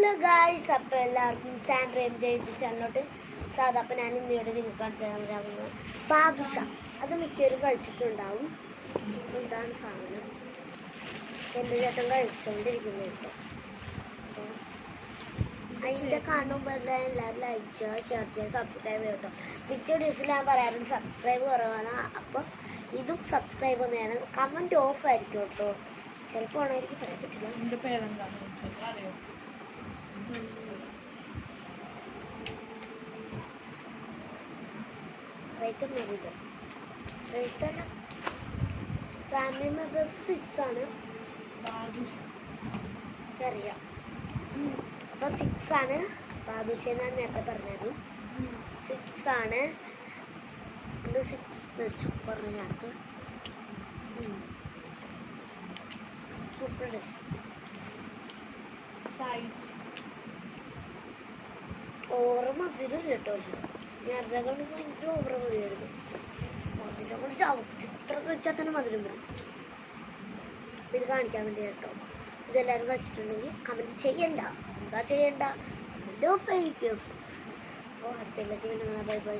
Hello guys, അപ്പോൾ എല്ലാവർക്കും Sandra M J YouTube ചാനലിലോട്ട് സാധാ. അപ്പോൾ ഞാൻ ഇന്നിവിടെ നിങ്ങൾക്ക് കാണിച്ചു തരാൻ ബാദുഷ. അത് മിക്കവരും കഴിച്ചിട്ടുണ്ടാവും. ഇതാണ് സാധനം. എൻ്റെ ചേട്ടൻ കഴിച്ചുകൊണ്ടിരിക്കുന്നത് കേട്ടോ. അതിൻ്റെ കാണുമ്പോൾ എല്ലാവരും ലൈക്ക് ചെയ്യുക, ഷെയർ ചെയ്യുക, സബ്സ്ക്രൈബ് ചെയ്യുക കേട്ടോ. മിക്ക വീഡിയോസിൽ ഞാൻ പറയാറുണ്ട് സബ്സ്ക്രൈബ് കുറവാണ്. അപ്പോൾ ഇതും സബ്സ്ക്രൈബ് ഒന്നെയാണ്. കമൻറ്റ് ഓഫ് ആയിരിക്കും കേട്ടോ. ചിലപ്പോൾ ആണെങ്കിൽ പറയാൻ പറ്റില്ല. എൻ്റെ പേരെന്താണെന്ന് അറിയോ? ഫാമിലി മെമ്പേഴ്സ് 6 ആണ്. അറിയാം. അപ്പോൾ 6 ആണ്. ബാദുഷ ഞാൻ നേരത്തെ പറഞ്ഞായിരുന്നു. 6 ആണ്. 6 മേടിച്ചു പറഞ്ഞ അടുത്ത്. Super dish. ഓവർ മധുരം കേട്ടോ. നേരത്തെ കൊണ്ട് ഭയങ്കര ഓവർ മതിയായിരുന്നു. മധുരം കൊണ്ട് ചാവും. ചിത്രം കഴിച്ചാൽ തന്നെ മധുരം വരും. ഇത് കാണിക്കാൻ വേണ്ടി കേട്ടോ. ഇതെല്ലാവരും കഴിച്ചിട്ടുണ്ടെങ്കിൽ കമൻറ്റ് ചെയ്യണ്ട. എന്താ ചെയ്യണ്ട? കമൻറ്റ് ഓഫ് ആയിരിക്കും. അപ്പോൾ അടുത്തേക്ക് വേണ്ടി ബൈ ബൈ.